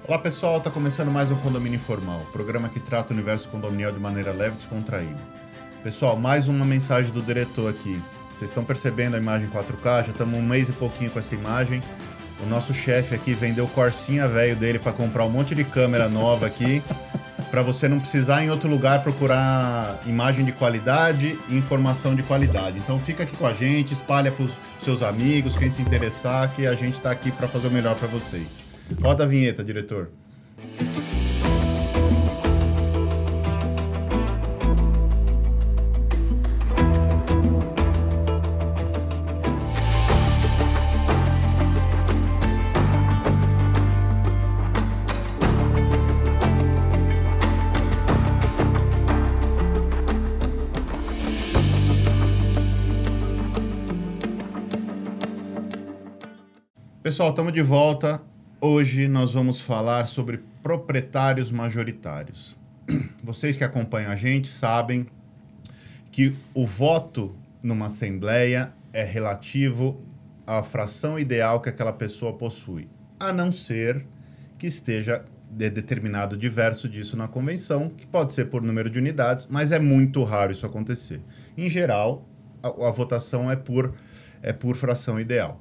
Olá pessoal, está começando mais um Condomínio Informal, programa que trata o universo condominial de maneira leve e descontraída. Pessoal, mais uma mensagem do diretor aqui. Vocês estão percebendo a imagem 4K? Já estamos um mês e pouquinho com essa imagem. O nosso chefe aqui vendeu o Corsinha velho dele para comprar um monte de câmera nova aqui, para você não precisar em outro lugar procurar imagem de qualidade e informação de qualidade. Então fica aqui com a gente, espalha para os seus amigos, quem se interessar, que a gente está aqui para fazer o melhor para vocês. Roda a vinheta, diretor. Pessoal, estamos de volta. Hoje nós vamos falar sobre proprietários majoritários. Vocês que acompanham a gente sabem que o voto numa assembleia é relativo à fração ideal que aquela pessoa possui, a não ser que esteja determinado diverso disso na convenção, que pode ser por número de unidades, mas é muito raro isso acontecer. Em geral, a votação é por fração ideal.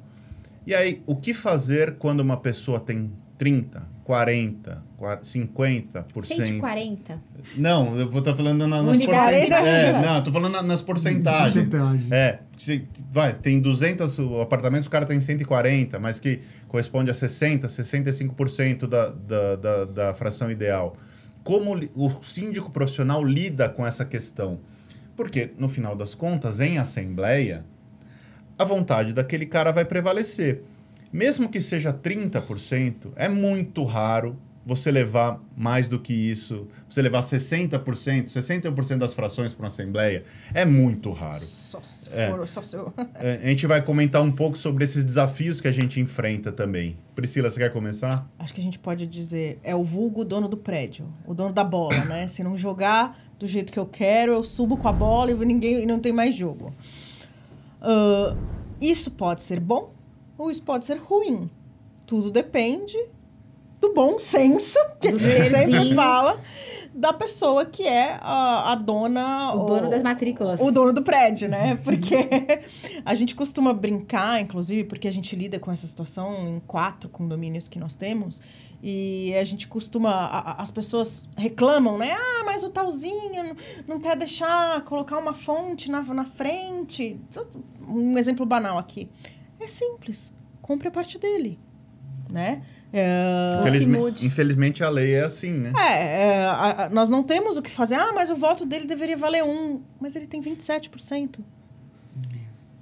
E aí, o que fazer quando uma pessoa tem 30, 40, 50%? 140? Não, eu estou falando nas porcentagens. Não, estou falando nas porcentagens. Tem 200 apartamentos, o cara tem 140, mas que corresponde a 60%, 65% da fração ideal. Como o síndico profissional lida com essa questão? Porque, no final das contas, em assembleia, a vontade daquele cara vai prevalecer. Mesmo que seja 30%, é muito raro você levar mais do que isso, você levar 60%, 61% das frações para uma assembleia, é muito raro. A gente vai comentar um pouco sobre esses desafios que a gente enfrenta também. Priscila, você quer começar? Acho que a gente pode dizer, é o vulgo dono do prédio, o dono da bola, né? Se não jogar do jeito que eu quero, eu subo com a bola e não tem mais jogo. Isso pode ser bom ou isso pode ser ruim. Tudo depende do bom senso, que a gente sempre fala, da pessoa que é a dona... O dono das matrículas. O dono do prédio, né? Porque a gente costuma brincar, inclusive, porque a gente lida com essa situação em 4 condomínios que nós temos, e a gente costuma... As pessoas reclamam, né? Ah, mas o talzinho não quer deixar colocar uma fonte na frente. Um exemplo banal aqui. É simples. Compre a parte dele, né? Infelizmente, a lei é assim, né? Nós não temos o que fazer. Ah, mas o voto dele deveria valer 1. Mas ele tem 27%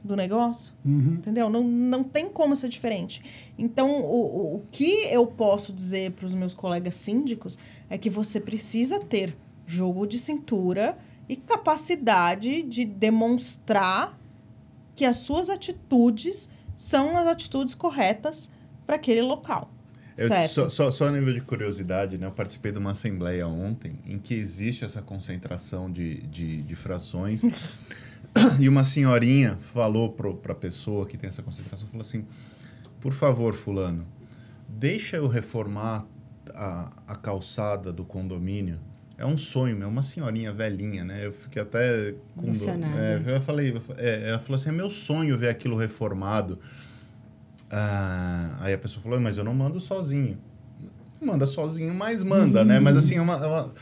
do negócio. Entendeu? Não tem como ser diferente. Então, o que eu posso dizer para os meus colegas síndicos é que você precisa ter jogo de cintura e capacidade de demonstrar que as suas atitudes são as atitudes corretas para aquele local. Só a nível de curiosidade, né? Eu participei de uma assembleia ontem em que existe essa concentração de frações e uma senhorinha falou para a pessoa que tem essa concentração, falou assim, por favor, fulano, deixa eu reformar a calçada do condomínio. É um sonho meu, uma senhorinha velhinha, né? Eu fiquei até... ela falou assim, é meu sonho ver aquilo reformado. Aí a pessoa falou, mas eu não mando sozinho. Manda sozinho, mas manda, né? Mas assim,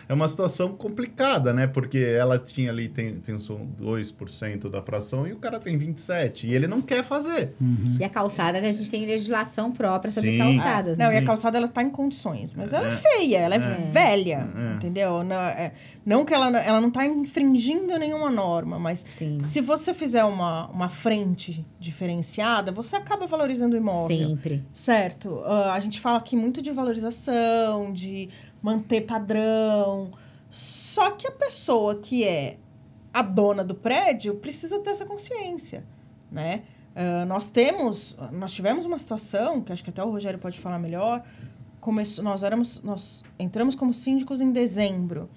é uma situação complicada, né? Porque ela tinha ali, tem 2% da fração e o cara tem 27%. E ele não quer fazer. E a calçada, a gente tem legislação própria sobre calçadas. Não, e a calçada, ela tá em condições. Mas ela é feia, ela é velha, entendeu? Não que ela não tá infringindo nenhuma norma, mas se você fizer uma frente diferenciada, você acaba valorizando o imóvel. Sempre. Certo. A gente fala aqui muito de valorização, de manter padrão. Só que a pessoa que é a dona do prédio precisa ter essa consciência, né? Nós tivemos uma situação, que acho que até o Rogério pode falar melhor, nós entramos como síndicos em dezembro.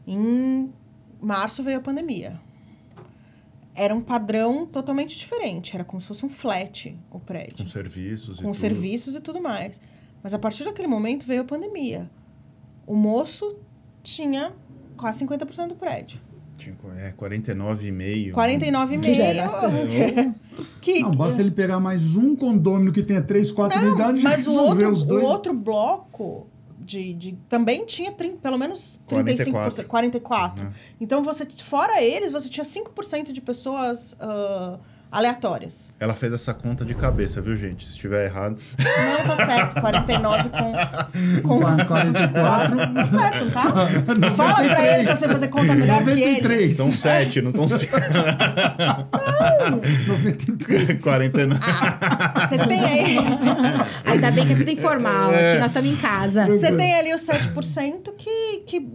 Em março veio a pandemia. Era um padrão totalmente diferente. Era como se fosse um flat, o prédio. Com serviços e tudo mais. Mas a partir daquele momento veio a pandemia. O moço tinha quase 50% do prédio. 49,5. 49,5. Que já é bastante. Não, basta ele pegar mais um condômino que tenha 3, 4 unidades e resolver os dois. O outro bloco também tinha pelo menos 35%, 44%. Então, fora eles, você tinha 5% de pessoas aleatórias. Ela fez essa conta de cabeça, viu, gente? Se estiver errado. Não, tá certo. 49 com 44. Tá certo, não tá? Não, fala pra ele que você fazer conta melhor 93. que ele. São 7, não são 5. Não. 93. 49. Você tem aí... Ainda bem que é tudo informal, que nós estamos em casa. Você tem ali os 7% que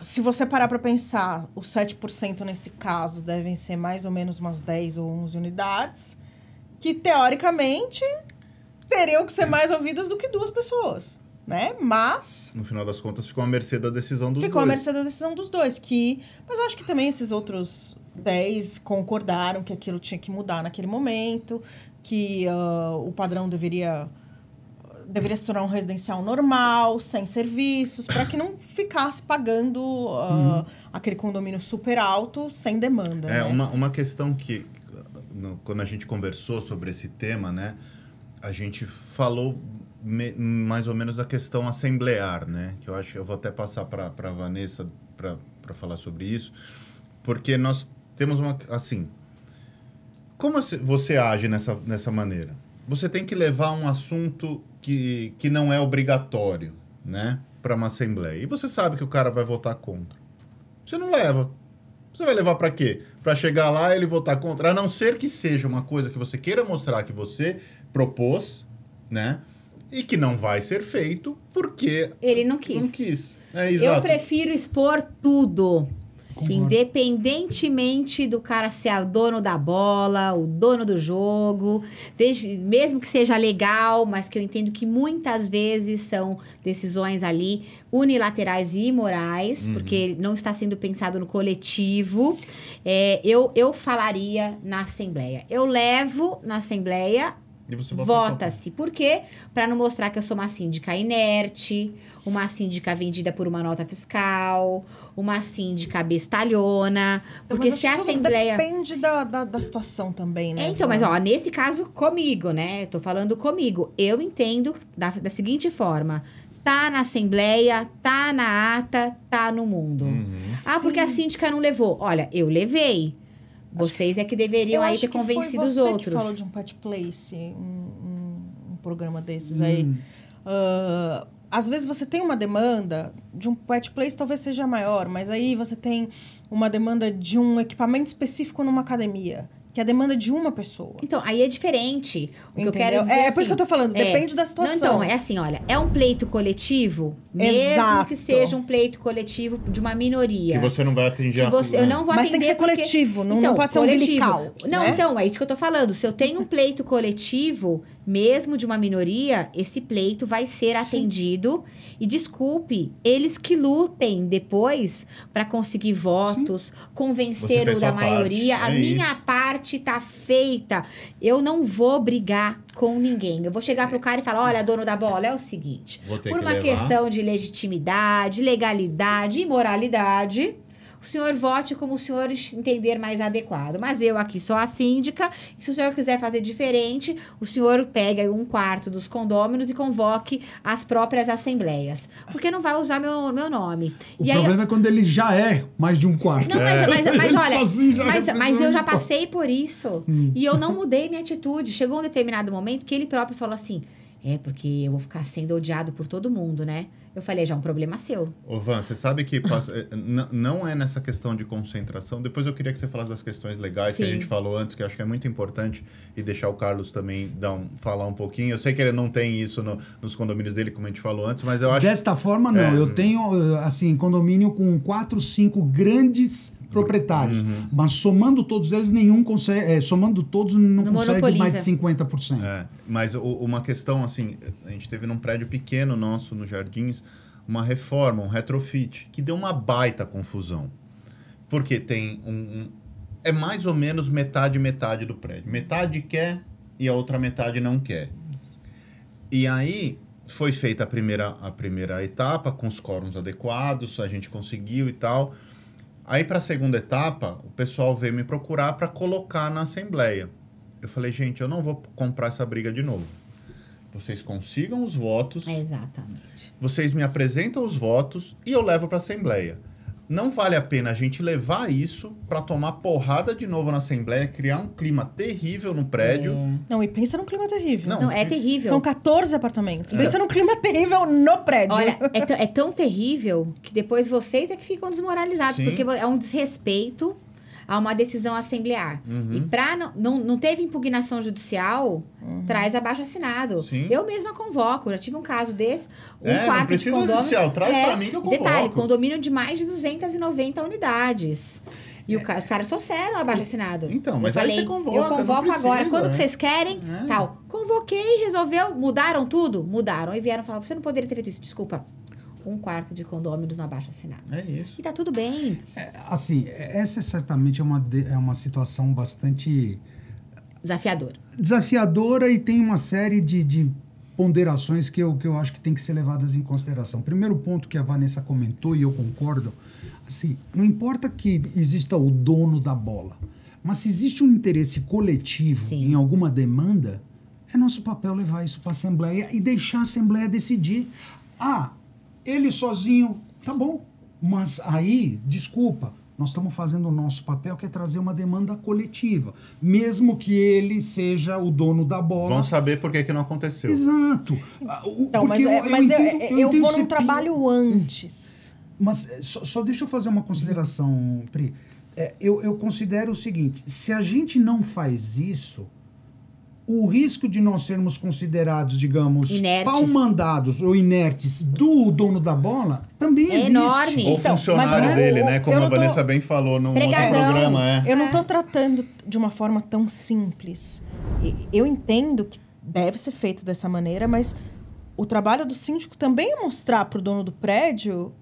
se você parar para pensar, os 7% nesse caso devem ser mais ou menos umas 10 ou 11 unidades, que teoricamente teriam que ser mais ouvidas do que 2 pessoas, né? Mas... No final das contas, ficou à mercê da decisão dos dois. Ficou à mercê da decisão dos dois, mas eu acho que também esses outros 10 concordaram que aquilo tinha que mudar naquele momento, que o padrão deveria se tornar um residencial normal, sem serviços, para que não ficasse pagando aquele condomínio super alto, sem demanda. É, né? uma questão que, quando a gente conversou sobre esse tema, né, a gente falou mais ou menos da questão assemblear, né, que eu acho que eu vou até passar para a Vanessa para falar sobre isso, porque nós temos assim, como você age nessa maneira? Você tem que levar um assunto que não é obrigatório, né, para uma assembleia. E você sabe que o cara vai votar contra. Você não leva. Você vai levar para quê? Para chegar lá e ele votar contra? A não ser que seja uma coisa que você queira mostrar que você propôs, né, e que não vai ser feito porque... Ele não quis. Não quis. É, exato. Eu prefiro expor tudo. Concordo. Independentemente do cara ser o dono da bola, o dono do jogo, mesmo que seja legal, mas que eu entendo que muitas vezes são decisões ali unilaterais e imorais, porque não está sendo pensado no coletivo, eu falaria na Assembleia. Eu levo na Assembleia... Vota-se. Por quê? Para não mostrar que eu sou uma síndica inerte, uma síndica vendida por uma nota fiscal, uma síndica bestalhona. Porque mas se a Assembleia... Depende da situação também, né? Então, mas nesse caso, comigo, né? Eu tô falando comigo. Eu entendo da seguinte forma. Tá na Assembleia, tá na ata, tá no mundo. Porque a síndica não levou. Olha, eu levei. Vocês é que deveriam aí ter convencido os outros. Você que falou de um pet place, um programa desses aí. Às vezes você tem uma demanda de um pet place, talvez seja maior, mas aí você tem uma demanda de um equipamento específico numa academia, que é a demanda de uma pessoa. Então, aí é diferente. O que eu Entendeu? quero dizer É por isso que eu tô falando, depende da situação. Não, então, é assim, olha, é um pleito coletivo, mesmo Exato. que seja um pleito coletivo de uma minoria. Que você não vai atingir eu não vou Mas atender tem que ser porque... coletivo, não Então, pode ser umbilical. Não, né? então, é isso que eu tô falando. Se eu tenho um pleito coletivo, mesmo de uma minoria, esse pleito vai ser atendido. E desculpe, eles que lutem depois para conseguir votos, convencer o da maioria. A minha parte tá feita. Eu não vou brigar com ninguém. Eu vou chegar pro cara e falar, olha, dono da bola, é o seguinte. Por uma questão de legitimidade, legalidade e moralidade, o senhor vote como o senhor entender mais adequado. Mas eu aqui sou a síndica, e se o senhor quiser fazer diferente, o senhor pega 1/4 dos condôminos e convoque as próprias assembleias. Porque não vai usar meu nome. O problema é quando ele já é mais de 1/4. Não, mas olha, mas eu já representa. passei por isso. E eu não mudei minha atitude. Chegou um determinado momento que ele próprio falou assim, porque eu vou ficar sendo odiado por todo mundo, né? Eu falei, já é um problema seu. Ô, Van, você sabe que não é nessa questão de concentração. Depois eu queria que você falasse das questões legais que a gente falou antes, que eu acho que é muito importante, e deixar o Carlos também falar um pouquinho. Eu sei que ele não tem isso nos condomínios dele, como a gente falou antes, mas eu acho... Desta forma, não. Eu tenho, assim, condomínio com 4, 5 grandes proprietários. Mas somando todos eles, nenhum consegue... somando todos, não consegue mais de 50%. Mas uma questão, assim, a gente teve num prédio pequeno nosso, no Jardins, uma reforma, um retrofit, que deu uma baita confusão. Porque tem é mais ou menos metade do prédio. Metade quer e a outra metade não quer. E aí foi feita a primeira etapa com os quórums adequados, a gente conseguiu e tal. Aí, para a segunda etapa, o pessoal veio me procurar para colocar na Assembleia. Eu falei, gente, eu não vou comprar essa briga de novo. Vocês consigam os votos. Exatamente. Vocês me apresentam os votos e eu levo para a Assembleia. Não vale a pena a gente levar isso para tomar porrada de novo na Assembleia, criar um clima terrível no prédio. Não, e pensa num clima terrível. Não, é terrível. São 14 apartamentos. Pensa num clima terrível no prédio. Olha, é tão terrível que depois vocês é que ficam desmoralizados, Sim. porque é um desrespeito a uma decisão assemblear. E para não teve impugnação judicial, traz abaixo-assinado. Eu mesma convoco, já tive um caso desse, quarto de condomínio. Judicial, traz para mim que eu convoco. Detalhe, condomínio de mais de 290 unidades. E os caras trouxeram abaixo-assinado. Então, mas eu aí falei, você convoca, eu convoco não agora, precisa, quando que vocês querem, tal. Convoquei, resolveu, mudaram tudo? Mudaram. Aí vieram falar, você não poderia ter feito isso, desculpa. Um quarto de condôminos no abaixo-assinado. É isso. E tá tudo bem. Assim, essa certamente é uma situação bastante... Desafiadora e tem uma série de ponderações que eu acho que tem que ser levadas em consideração. Primeiro ponto que a Vanessa comentou, e eu concordo, assim, não importa que exista o dono da bola, mas se existe um interesse coletivo em alguma demanda, é nosso papel levar isso para a Assembleia e deixar a Assembleia decidir. Ele sozinho, tá bom. Mas aí, desculpa, nós estamos fazendo o nosso papel, que é trazer uma demanda coletiva. Mesmo que ele seja o dono da bola. Vamos saber por que não aconteceu. Exato. Então, mas eu vou num trabalho antes. Mas só deixa eu fazer uma consideração, Pri. Eu considero o seguinte, se a gente não faz isso, o risco de nós sermos considerados, digamos, pau-mandados ou inertes do dono da bola também existe. Enorme. Ou funcionário dele, né? Como a Vanessa bem falou num outro programa. Eu não estou tratando de uma forma tão simples. Eu entendo que deve ser feito dessa maneira, mas o trabalho do síndico também é mostrar para o dono do prédio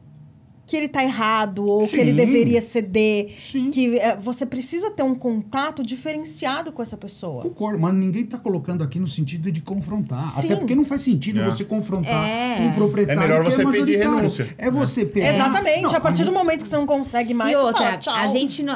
que ele está errado ou que ele deveria ceder, que você precisa ter um contato diferenciado com essa pessoa. Concordo, mas ninguém está colocando aqui no sentido de confrontar. Até porque não faz sentido você confrontar um proprietário. É melhor você pedir renúncia. É você pegar. Exatamente, a partir do momento que você não consegue mais, e outra, fala, tchau.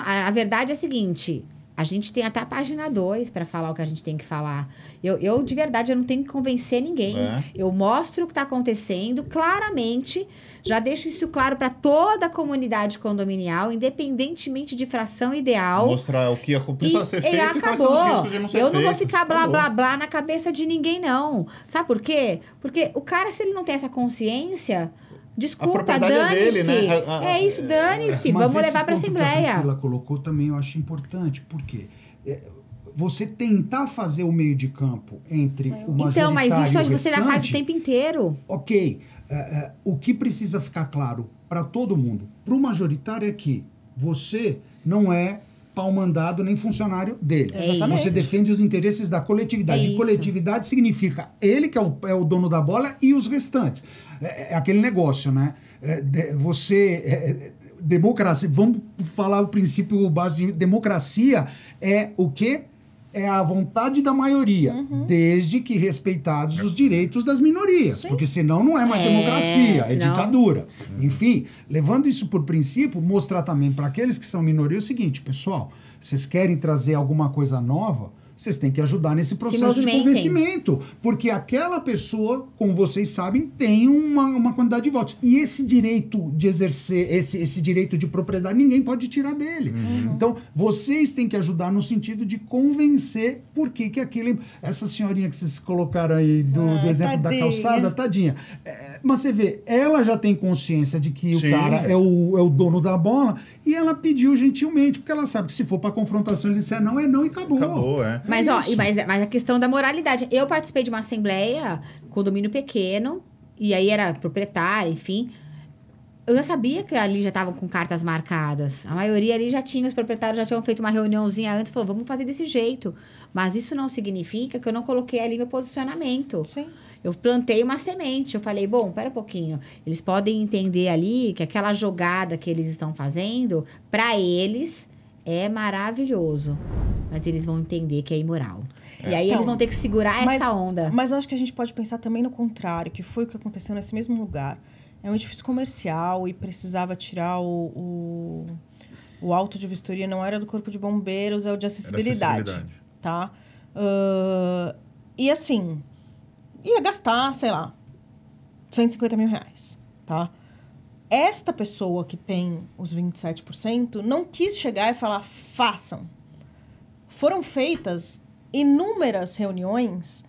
a verdade é a seguinte... A gente tem até a página 2 para falar o que a gente tem que falar. Eu de verdade, eu não tenho que convencer ninguém. Eu mostro o que está acontecendo claramente, já deixo isso claro para toda a comunidade condominial, independentemente de fração ideal. Mostrar o que precisa ser feito e quais são os riscos de não ser feito. Eu não vou ficar blá, blá, blá na cabeça de ninguém, não. Sabe por quê? Porque o cara, se ele não tem essa consciência... Desculpa, dane-se. Né? É isso, dane-se. Vamos levar para a Assembleia. Que a Priscila colocou também, eu acho importante. Por quê? Você tentar fazer o meio de campo entre o majoritário então, mas isso e o você já restante, faz o tempo inteiro. Ok. O que precisa ficar claro para todo mundo, para o majoritário, é que você não é pau-mandado nem funcionário dele. Você defende os interesses da coletividade. E coletividade significa ele, que é o dono da bola, e os restantes. É aquele negócio, né? Democracia, vamos falar o princípio básico de democracia, é o quê? É a vontade da maioria, desde que respeitados os direitos das minorias. Porque senão não é mais democracia, é ditadura. Enfim, levando isso por princípio, mostrar também para aqueles que são minoria o seguinte, pessoal, vocês querem trazer alguma coisa nova, vocês têm que ajudar nesse processo de convencimento. Porque aquela pessoa, como vocês sabem, tem uma quantidade de votos. E esse direito de exercer, esse direito de propriedade, ninguém pode tirar dele. Então, vocês têm que ajudar no sentido de convencer por que aquilo... Essa senhorinha que vocês colocaram aí do exemplo da calçada, tadinha. Mas você vê, ela já tem consciência de que o cara é o dono da bola e ela pediu gentilmente, porque ela sabe que se for para confrontação, ele disser não, é não e acabou. Acabou, Mas, mas a questão da moralidade. Eu participei de uma assembleia, condomínio pequeno, e aí era proprietária, enfim. Eu já sabia que ali já estavam com cartas marcadas. A maioria ali já tinha, os proprietários já tinham feito uma reuniãozinha antes, falou, vamos fazer desse jeito. Mas isso não significa que eu não coloquei ali meu posicionamento. Sim. Eu plantei uma semente. Eu falei, bom, pera um pouquinho. Eles podem entender ali que aquela jogada que eles estão fazendo, para eles, é maravilhoso. Mas eles vão entender que é imoral. E aí eles vão ter que segurar essa onda. Mas eu acho que a gente pode pensar também no contrário, que foi o que aconteceu nesse mesmo lugar. É um edifício comercial e precisava tirar o auto de vistoria, não era do Corpo de Bombeiros, é o de acessibilidade. Tá? E assim, ia gastar, sei lá, 150 mil reais, tá? Esta pessoa que tem os 27% não quis chegar e falar, façam. Foram feitas inúmeras reuniões,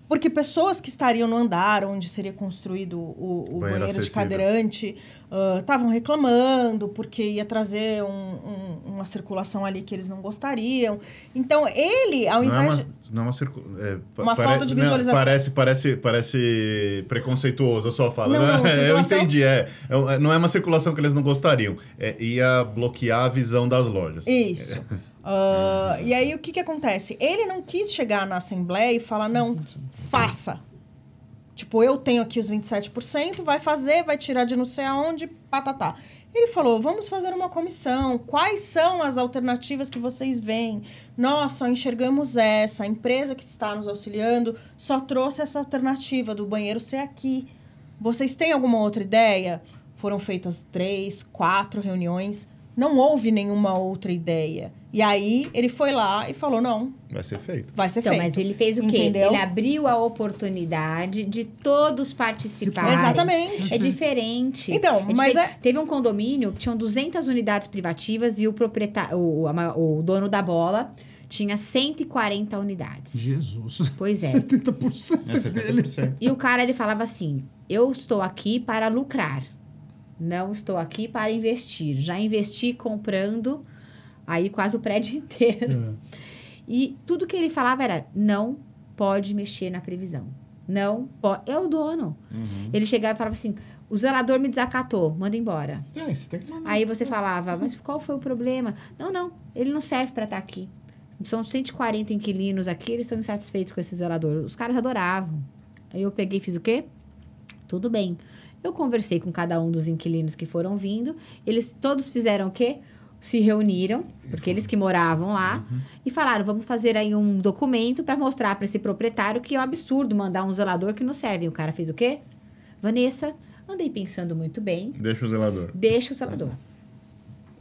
porque pessoas que estariam no andar onde seria construído o banheiro de cadeirante estavam reclamando porque ia trazer uma circulação ali que eles não gostariam. Então, ele, ao invés de... Não é uma falta de visualização. Parece preconceituoso a sua fala. Não, eu entendi. Não é uma circulação que eles não gostariam. Ia bloquear a visão das lojas. Isso. E aí, o que acontece? Ele não quis chegar na Assembleia e falar, não, faça. Tipo, eu tenho aqui os 27%, vai fazer, vai tirar de não sei aonde, patatá. Ele falou, vamos fazer uma comissão. Quais são as alternativas que vocês veem? Nós só enxergamos essa. A empresa que está nos auxiliando só trouxe essa alternativa do banheiro ser aqui. Vocês têm alguma outra ideia? Foram feitas 3, 4 reuniões. Não houve nenhuma outra ideia. E aí, ele foi lá e falou, não. Vai ser feito. Vai ser feito. Mas ele fez o quê? Entendeu? Ele abriu a oportunidade de todos participarem. Exatamente. É diferente. Então, Teve um condomínio que tinham 200 unidades privativas e o proprietário, o dono da bola tinha 140 unidades. Jesus. Pois é. 70% dele. E o cara, ele falava assim, eu estou aqui para lucrar. Não estou aqui para investir. Já investi comprando aí quase o prédio inteiro. E tudo que ele falava era, não pode mexer na previsão. Não pode. É o dono. Ele chegava e falava assim, o zelador me desacatou, manda embora. Você tem que mandar. Aí você falava, mas qual foi o problema? Não, ele não serve para estar aqui. São 140 inquilinos aqui, eles estão insatisfeitos com esse zelador. Os caras adoravam. Aí eu peguei e fiz o quê? Tudo bem. Eu conversei com cada um dos inquilinos que foram vindo. Eles todos fizeram o quê? Se reuniram, porque eles que moravam lá, e falaram, vamos fazer aí um documento para mostrar para esse proprietário que é um absurdo mandar um zelador que não serve. E o cara fez o quê? Vanessa, andei pensando muito bem. Deixa o zelador. Deixa o zelador.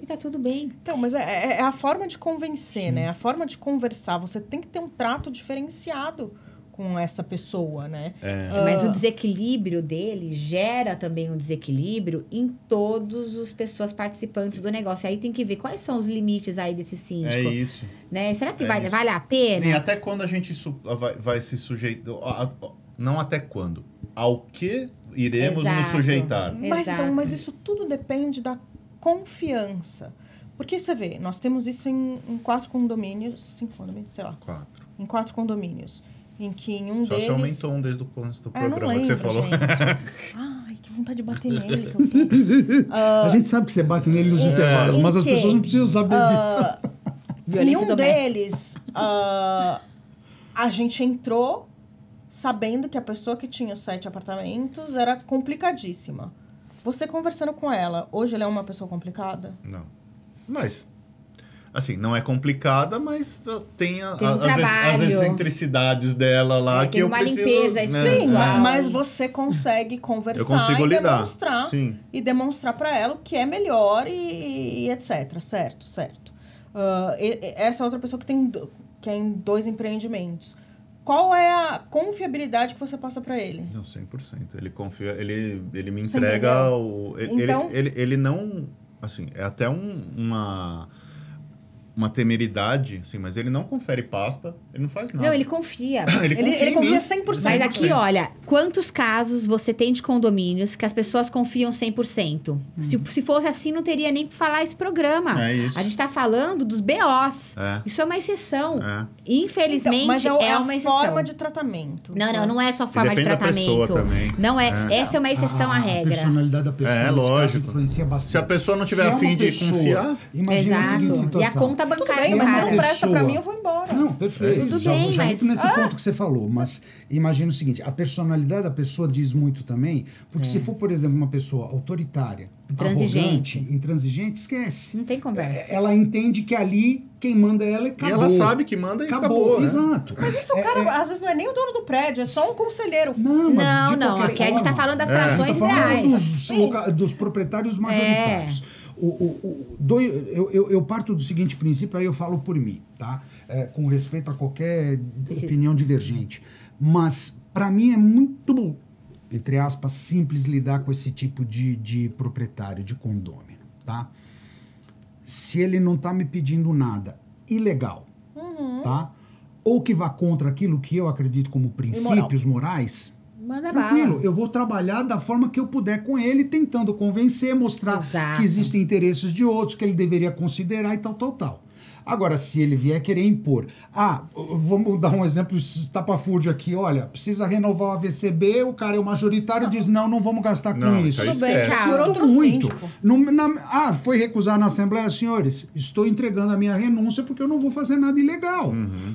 E tá tudo bem. Então, mas é a forma de convencer, né? A forma de conversar. Você tem que ter um trato diferenciado com essa pessoa, né? Mas o desequilíbrio dele gera também um desequilíbrio em todas as pessoas participantes do negócio. Aí tem que ver quais são os limites aí desse síndico. É isso. Né? Será que vale a pena? E até quando a gente vai se sujeitar... Não até quando. Ao que iremos nos sujeitar. Mas isso tudo depende da confiança. Porque você vê, nós temos isso em 4 condomínios, 5 condomínios, sei lá. 4. Em 4 condomínios. Em que em um Só deles... se aumentou um desde o começo do programa não lembro, que você falou. Ai, que vontade de bater nele que eu tenho. A gente sabe que você bate nele nos intervalos, mas as pessoas não precisam saber disso. Em um deles, a gente entrou sabendo que a pessoa que tinha os 7 apartamentos era complicadíssima. Você conversando com ela, hoje ela é uma pessoa complicada? Não. Mas... Assim, não é complicada, mas tem um as excentricidades dela lá que eu preciso... Tem uma limpeza espiritual. Sim, mas você consegue conversar e demonstrar. Sim. E demonstrar para ela o que é melhor e etc. Certo. Essa outra pessoa que é em 2 empreendimentos. Qual é a confiabilidade que você passa para ele? Não, 100%. Ele confia... Ele me entrega o... Então, ele não... Assim, é até uma temeridade, assim, mas ele não confere pasta, ele não faz nada. Não, ele confia. Ele confia 100%. Mas aqui, olha, quantos casos você tem de condomínios que as pessoas confiam 100%? Se fosse assim, não teria nem que falar esse programa. É isso. A gente tá falando dos BOs. Isso é uma exceção. Infelizmente, então, mas é uma exceção. forma de tratamento. Não é só forma de tratamento. Da pessoa também. Não é. Essa é uma exceção à regra. A personalidade da pessoa lógico. influencia bastante. Se a pessoa não tiver a fim de confiar... Imagina a seguinte situação. E a conta bancária do mas se cara. não presta pra mim, eu vou embora. Não, perfeito. Tudo já bem, já mas- entro nesse ponto que você falou. Mas imagina o seguinte, a personalidade da pessoa diz muito também, porque se for, por exemplo, uma pessoa autoritária, Intransigente. arrogante, intransigente, esquece. Não tem conversa. Ela entende que ali quem manda ela é acabou. E ela sabe que manda e acabou, né? Exato. Mas isso o cara, às vezes, não é nem o dono do prédio, é só um conselheiro. Não, mas Não, de não. qualquer Aqui a gente tá forma, falando das a gente frações tá falando ideais. dos proprietários majoritários. Eu parto do seguinte princípio, aí eu falo por mim, tá? Com respeito a qualquer opinião divergente. Mas, para mim, é muito, entre aspas, simples lidar com esse tipo de proprietário, de condômino, tá? Se ele não tá me pedindo nada ilegal, tá? Ou que vá contra aquilo que eu acredito como princípios morais, Manda tranquilo, bala. eu vou trabalhar da forma que eu puder com ele, tentando convencer, mostrar Exato. que existem interesses de outros, que ele deveria considerar e tal. Agora, se ele vier querer impor... vamos dar um exemplo estapafúrdio aqui. Olha, precisa renovar o AVCB, o cara é o majoritário, diz, não vamos gastar com Não, isso. isso aí Tudo bem, esquece. tchau. Por outro Muito. síndico. Foi recusar na Assembleia, senhores, estou entregando a minha renúncia porque eu não vou fazer nada ilegal.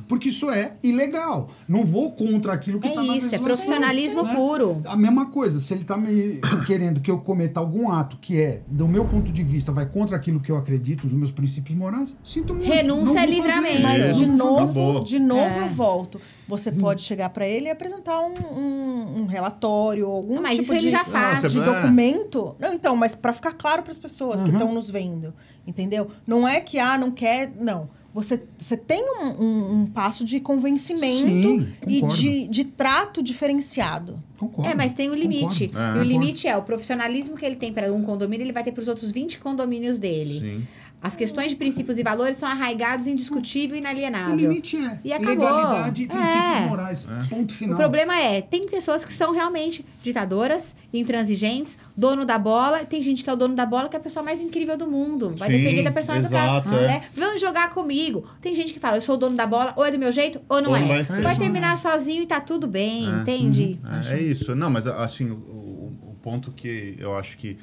Porque isso é ilegal. Não vou contra aquilo que está na É isso, é legislação, profissionalismo né? puro. A mesma coisa, se ele está me querendo que eu cometa algum ato que do meu ponto de vista, vai contra aquilo que eu acredito, os meus princípios morais, sinto muito. Renúncia não é vou fazer. livramento. Mas, Isso. Acabou. de novo É. eu volto. Você pode chegar pra ele e apresentar um relatório ou algum Mas tipo isso ele de, já faz. de É. documento. Não, então, mas pra ficar claro pras pessoas que estão nos vendo, entendeu? Não é que, não quer... Não. Você tem um passo de convencimento Sim, e concordo. de trato diferenciado. Concordo, Mas tem um limite. concordo. E o limite é o profissionalismo que ele tem para um condomínio, ele vai ter para os outros 20 condomínios dele. Sim. As questões de princípios e valores são arraigados, indiscutível e inalienável. O limite é E acabou. legalidade e princípios É. morais. Ponto final. O problema tem pessoas que são realmente ditadoras, intransigentes, dono da bola. Tem gente que é o dono da bola que é a pessoa mais incrível do mundo. Vai Sim, depender da personalidade do exato, cara. é. Né? Vão jogar comigo. Tem gente que fala, eu sou o dono da bola, ou é do meu jeito, ou não Ou é. não vai ser. Vai terminar sozinho e tá tudo bem, entende? É isso. Não, mas assim, o ponto que eu acho que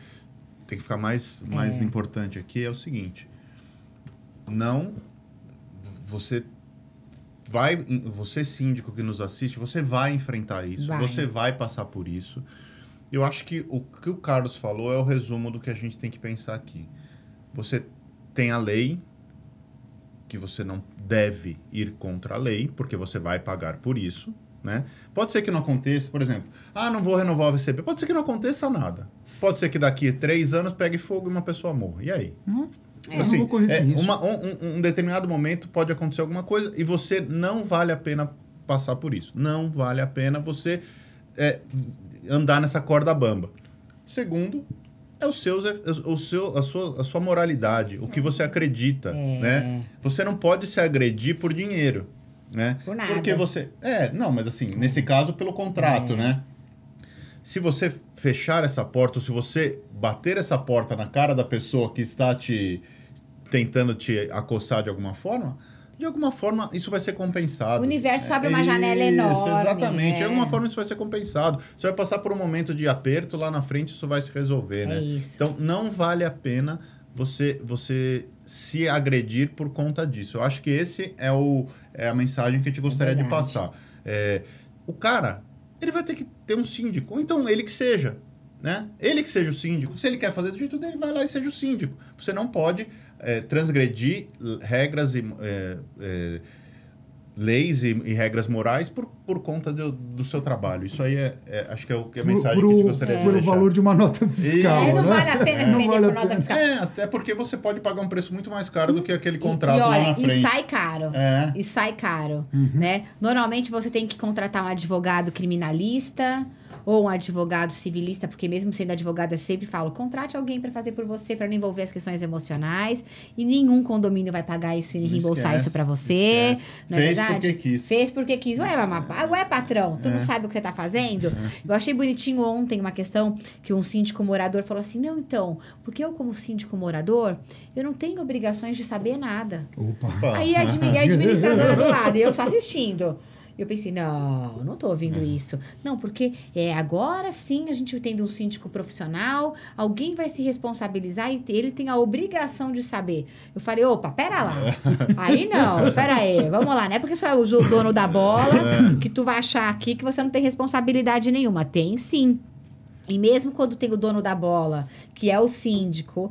tem que ficar mais importante aqui é o seguinte. Você síndico que nos assiste, você vai enfrentar isso, Vai. você vai passar por isso. Eu acho que o que o Carlos falou é o resumo do que a gente tem que pensar aqui. Você tem a lei, que você não deve ir contra a lei, porque você vai pagar por isso, né? Pode ser que não aconteça, por exemplo, não vou renovar o VCB. Pode ser que não aconteça nada. Pode ser que daqui a 3 anos pegue fogo e uma pessoa morra. E aí? Eu não vou correr esse risco. Um determinado momento pode acontecer alguma coisa e você não vale a pena passar por isso. Não vale a pena você andar nessa corda bamba. Segundo, é a sua moralidade, o que você acredita, né? Você não pode se agredir por dinheiro, né? Por nada. Porque você... não, mas assim, nesse caso, pelo contrato, né? Se você fechar essa porta, ou se você bater essa porta na cara da pessoa que está tentando te acossar de alguma forma isso vai ser compensado. O universo abre uma janela enorme. Exatamente. De alguma forma isso vai ser compensado. Você vai passar por um momento de aperto, lá na frente isso vai se resolver, né? Isso. Então, não vale a pena você se agredir por conta disso. Eu acho que esse é a mensagem que a gente gostaria de verdade. passar. O cara, ele vai ter que ter um síndico, ou então ele que seja, né? Ele que seja o síndico. Se ele quer fazer do jeito dele, vai lá e seja o síndico. Você não pode transgredir regras e leis e regras morais por conta do seu trabalho. Isso aí acho que é a mensagem que a gente gostaria de Por o deixar. valor de uma nota fiscal. Não né? vale a pena se Não vender vale a por nota pena. fiscal. Até porque você pode pagar um preço muito mais caro do que aquele E contrato lá olha, na frente. e sai caro. E sai caro, né? Normalmente você tem que contratar um advogado criminalista ou um advogado civilista, porque mesmo sendo advogado, eu sempre falo, contrate alguém para fazer por você, para não envolver as questões emocionais, e nenhum condomínio vai pagar isso e reembolsar isso para você. Não é Fez verdade? porque quis. Fez porque quis. Ué, patrão, tu não sabe o que você tá fazendo? Eu achei bonitinho ontem uma questão que um síndico morador falou assim, não, então, porque eu como síndico morador, eu não tenho obrigações de saber nada. Opa. Aí a administradora do lado, e eu só assistindo. Eu pensei, não tô ouvindo isso. Não, porque agora sim a gente tendo um síndico profissional, alguém vai se responsabilizar e ele tem a obrigação de saber. Eu falei, opa, pera lá. Aí não, pera aí, vamos lá, não é porque você é o dono da bola que tu vai achar aqui que você não tem responsabilidade nenhuma. Tem sim. E mesmo quando tem o dono da bola, que é o síndico,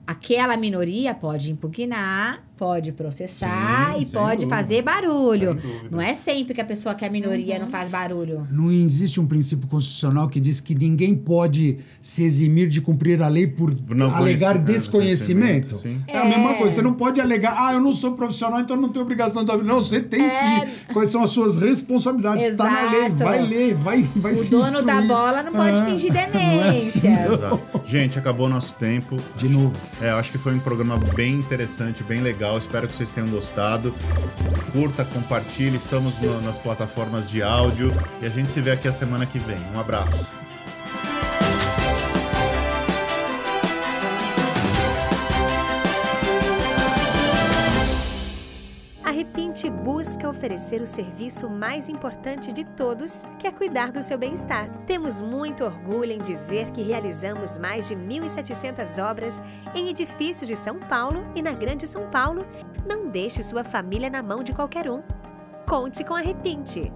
aquela minoria pode impugnar, pode processar e pode fazer barulho. Não é sempre que a pessoa que é a minoria não faz barulho. Não existe um princípio constitucional que diz que ninguém pode se eximir de cumprir a lei por alegar desconhecimento? É a mesma coisa. Você não pode alegar, eu não sou profissional, então não tenho obrigação de... Não, você tem sim. Quais são as suas responsabilidades? Está na lei, vai ler, vai se instruir. O dono da bola não pode fingir demência. Gente, acabou o nosso tempo. De novo. Acho que foi um programa bem interessante, bem legal. Espero que vocês tenham gostado. Curta, compartilhe. Estamos nas plataformas de áudio. E a gente se vê aqui a semana que vem. Um abraço. A Repinte busca oferecer o serviço mais importante de todos, que é cuidar do seu bem-estar. Temos muito orgulho em dizer que realizamos mais de 1.700 obras em edifícios de São Paulo e na Grande São Paulo. Não deixe sua família na mão de qualquer um. Conte com a Repinte.